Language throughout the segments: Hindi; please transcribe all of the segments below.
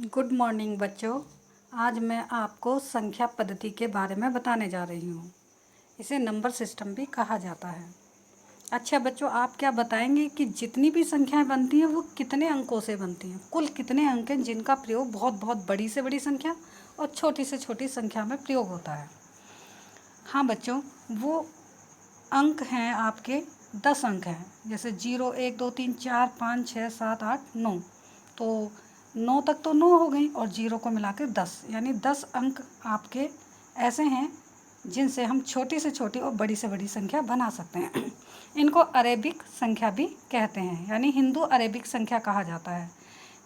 गुड मॉर्निंग बच्चों। आज मैं आपको संख्या पद्धति के बारे में बताने जा रही हूँ। इसे नंबर सिस्टम भी कहा जाता है। अच्छा बच्चों, आप क्या बताएंगे कि जितनी भी संख्याएं बनती हैं वो कितने अंकों से बनती हैं? कुल कितने अंक हैं जिनका प्रयोग बहुत बहुत बड़ी से बड़ी संख्या और छोटी से छोटी संख्या में प्रयोग होता है? हाँ बच्चों, वो अंक हैं आपके 10 अंक हैं। जैसे 0, 1, 2, 3, 4, 5, 6, 7, 8, 9। तो 9 तक तो 9 हो गई और 0 को मिला के 10, यानी 10 अंक आपके ऐसे हैं जिनसे हम छोटी से छोटी और बड़ी से बड़ी संख्या बना सकते हैं। इनको अरेबिक संख्या भी कहते हैं, यानी हिंदू अरेबिक संख्या कहा जाता है।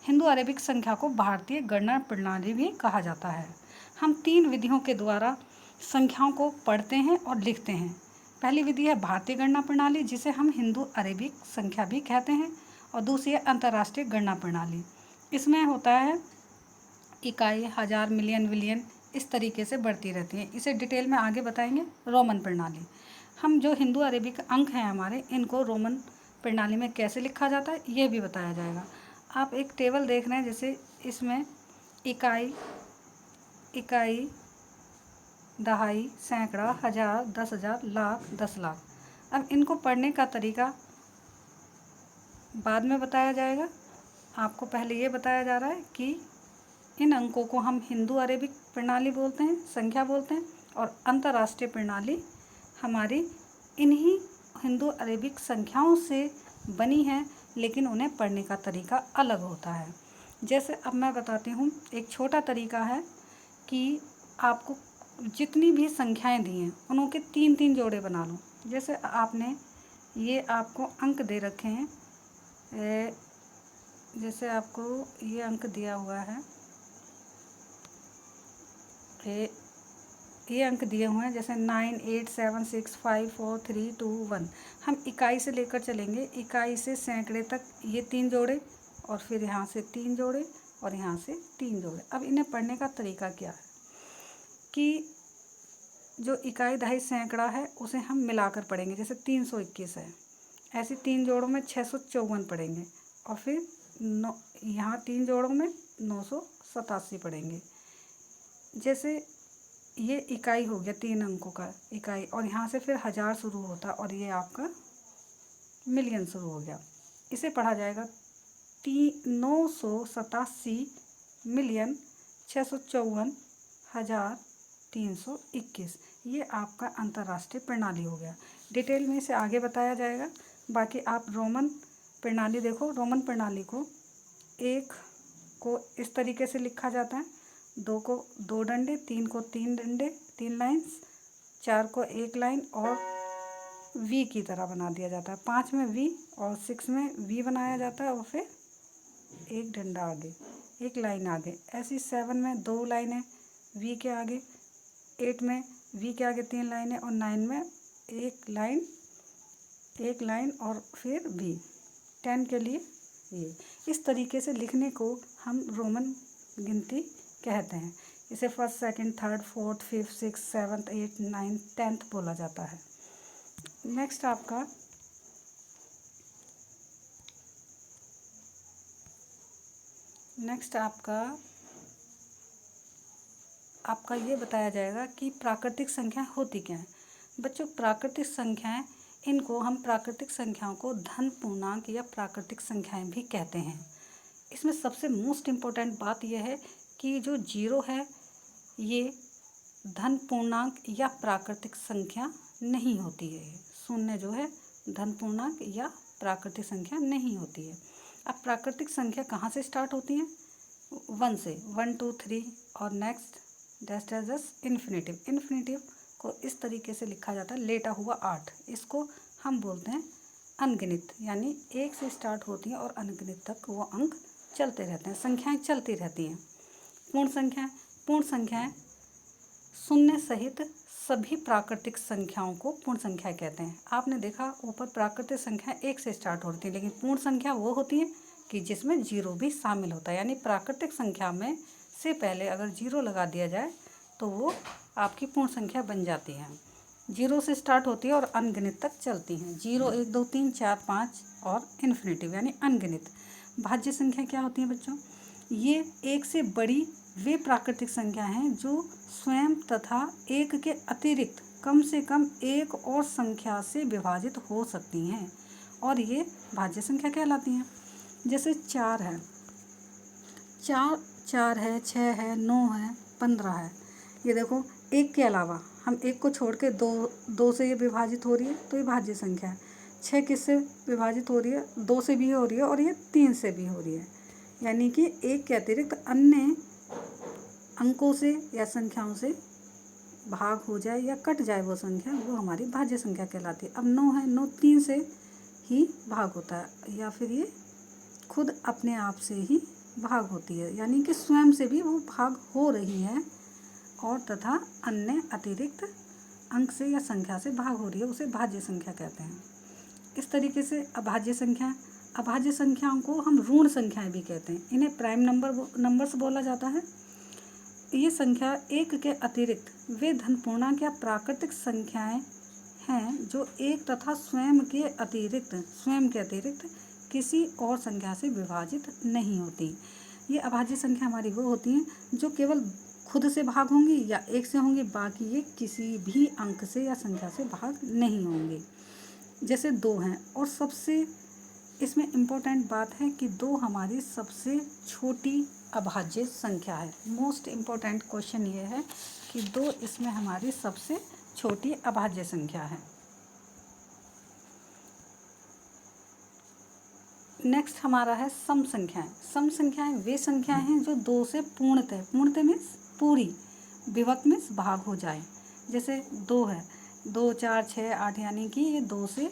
हिंदू अरेबिक संख्या को भारतीय गणना प्रणाली भी कहा जाता है। हम 3 विधियों के द्वारा संख्याओं को पढ़ते हैं और लिखते हैं। पहली विधि है भारतीय गणना प्रणाली, जिसे हम हिंदू अरेबिक संख्या भी कहते हैं, और दूसरी है अंतर्राष्ट्रीय गणना प्रणाली। इसमें होता है इकाई, हजार, मिलियन, बिलियन, इस तरीके से बढ़ती रहती है। इसे डिटेल में आगे बताएंगे। रोमन प्रणाली, हम जो हिंदू अरेबिक अंक हैं हमारे, इनको रोमन प्रणाली में कैसे लिखा जाता है ये भी बताया जाएगा। आप एक टेबल देख रहे हैं, जैसे इसमें इकाई, इकाई, दहाई, सैकड़ा, हजार, 10,000, लाख, 10 लाख। अब इनको पढ़ने का तरीका बाद में बताया जाएगा। आपको पहले ये बताया जा रहा है कि इन अंकों को हम हिंदू अरेबिक प्रणाली बोलते हैं, संख्या बोलते हैं, और अंतर्राष्ट्रीय प्रणाली हमारी इन्हीं हिंदू अरेबिक संख्याओं से बनी है, लेकिन उन्हें पढ़ने का तरीका अलग होता है। जैसे अब मैं बताती हूँ, एक छोटा तरीका है कि आपको जितनी भी संख्याएं दी हैं उनके 3-3 जोड़े बना लो। जैसे आपने ये आपको अंक दे रखे हैं, जैसे आपको ये अंक दिया हुआ है, ये अंक दिए हुए हैं, जैसे 9, 8, 7, 6, 5, 4, 3, 2, 1। हम इकाई से लेकर चलेंगे, इकाई से सैकड़े तक ये 3 जोड़े, और फिर यहाँ से 3 जोड़े, और यहाँ से 3 जोड़े। अब इन्हें पढ़ने का तरीका क्या है कि जो इकाई, दहाई, सैकड़ा है उसे हम मिलाकर पढ़ेंगे। जैसे 321 है, ऐसे 3 जोड़ों में 654 पढ़ेंगे, और फिर यहाँ 3 जोड़ों में 987 पढ़ेंगे। जैसे ये इकाई हो गया 3 अंकों का इकाई, और यहाँ से फिर हजार शुरू होता, और ये आपका मिलियन शुरू हो गया। इसे पढ़ा जाएगा 987,654,321। ये आपका अंतर्राष्ट्रीय प्रणाली हो गया। डिटेल में इसे आगे बताया जाएगा। बाकी आप रोमन प्रणाली देखो। रोमन प्रणाली को 1 को इस तरीके से लिखा जाता है, 2 को 2 डंडे, 3 को 3 डंडे, 3 लाइन्स, 4 को 1 लाइन और वी की तरह बना दिया जाता है। 5 में वी और 6 में वी बनाया जाता है, और फिर एक डंडा आगे, एक लाइन आगे। ऐसी 7 में 2 लाइनें वी के आगे, 8 में वी के आगे 3 लाइनें, और 9 में एक लाइन और फिर वी। 10 के लिए ये। इस तरीके से लिखने को हम रोमन गिनती कहते हैं। इसे first, second, third, fourth, fifth, six, seventh, 8, 9, 10th बोला जाता है। नेक्स्ट आपका ये बताया जाएगा कि प्राकृतिक संख्या होती क्या है। बच्चों, प्राकृतिक संख्याएं, इनको हम प्राकृतिक संख्याओं को धन पूर्णांक या प्राकृतिक संख्याएं भी कहते हैं। इसमें सबसे मोस्ट इम्पोर्टेंट बात यह है कि जो 0 है ये धन पूर्णांक या प्राकृतिक संख्या नहीं होती है। शून्य जो है धन पूर्णांक या प्राकृतिक संख्या नहीं होती है। अब प्राकृतिक संख्या कहाँ से स्टार्ट होती हैं? 1 से, 1, 2, 3, और next dash dash dash infinitive. Infinitive को इस तरीके से लिखा जाता है, लेटा हुआ 8। इसको हम बोलते हैं अनगिनत, यानी 1 से स्टार्ट होती हैं और अनगिनत तक वो अंक चलते रहते हैं, संख्याएं चलती रहती हैं। पूर्ण संख्याएं शून्य सहित सभी प्राकृतिक संख्याओं को पूर्ण संख्या कहते हैं। आपने देखा ऊपर प्राकृतिक संख्या 1 से स्टार्ट होती है, लेकिन पूर्ण संख्या वो होती है कि जिसमें 0 भी शामिल होता है। यानी प्राकृतिक संख्या में से पहले अगर 0 लगा दिया जाए तो वो आपकी पूर्ण संख्या बन जाती है। 0 से स्टार्ट होती है और अनगिनत तक चलती हैं। 0, 1, 2, 3, 4, 5 और इन्फिनेटिव यानी अनगिनत। भाज्य संख्या क्या होती है बच्चों? ये एक से बड़ी वे प्राकृतिक संख्या हैं जो स्वयं तथा एक के अतिरिक्त कम से कम एक और संख्या से विभाजित हो सकती हैं और ये भाज्य संख्या कहलाती हैं। जैसे 4 है, 4 है, 6 है, 9 है, 15 है। ये देखो, एक के अलावा हम एक को छोड़ के दो से ये विभाजित हो रही है तो ये भाज्य संख्या है। 6 किससे विभाजित हो रही है? 2 से भी हो रही है और ये 3 से भी हो रही है। यानी कि एक के अतिरिक्त अन्य अंकों से या संख्याओं से भाग हो जाए या कट जाए वो संख्या, वो हमारी भाज्य संख्या कहलाती है। अब 9 है, 9 3 से ही भाग होता है या फिर ये खुद अपने आप से ही भाग होती है, यानी कि स्वयं से भी वो भाग हो रही है और तथा अन्य अतिरिक्त अंक से या संख्या से भाग हो रही है, उसे भाज्य संख्या कहते हैं। इस तरीके से अभाज्य संख्याओं को हम ऋण संख्याएं भी कहते हैं। इन्हें प्राइम नंबर्स बोला जाता है। ये संख्या एक के अतिरिक्त वे धन पूर्णांक या प्राकृतिक संख्याएं हैं जो एक तथा स्वयं के अतिरिक्त किसी और संख्या से विभाजित नहीं होती। ये अभाज्य संख्या हमारी वो होती हैं जो केवल खुद से भाग होंगी या एक से होंगी, बाकी ये किसी भी अंक से या संख्या से भाग नहीं होंगे। जैसे 2 हैं और सबसे इसमें इम्पोर्टेंट बात है कि 2 हमारी सबसे छोटी अभाज्य संख्या है। मोस्ट इम्पोर्टेंट क्वेश्चन ये है कि 2 इसमें हमारी सबसे छोटी अभाज्य संख्या है। नेक्स्ट हमारा है सम संख्याएं। सम संख्याएं वे संख्याएं हैं जो 2 से पूर्णतः मीन्स पूरी, विभक्त मीन्स भाग हो जाए। जैसे 2 है, 2 4 6 8, यानी कि ये 2 से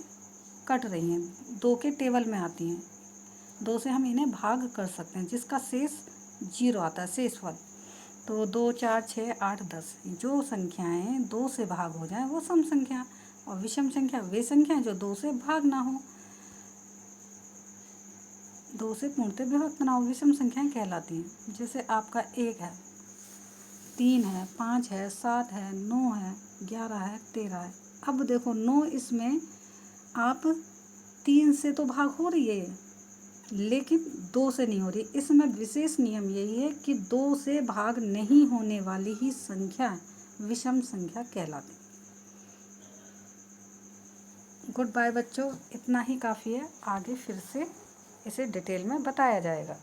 कट रही हैं, 2 के टेबल में आती हैं। 2 से हम इन्हें भाग कर सकते हैं जिसका शेष 0 आता है, शेषफल। तो 2 4 6 8 10 जो संख्याएं 2 से भाग हो जाएं वो सम संख्या। और विषम संख्या वे संख्याएं जो 2 से भाग ना हो, 2 से पूर्णतः विभक्त ना हो, विषम संख्याएं कहलाती हैं। जैसे आपका 1 है, 3 है, 5 है, 7 है, 9 है, 11 है, 13 है। अब देखो 9 इसमें आप 3 से तो भाग हो रही है लेकिन 2 से नहीं हो रही। इसमें विशेष नियम यही है कि 2 से भाग नहीं होने वाली ही संख्या विषम संख्या कहलाती। गुड बाय बच्चों, इतना ही काफ़ी है। आगे फिर से इसे डिटेल में बताया जाएगा।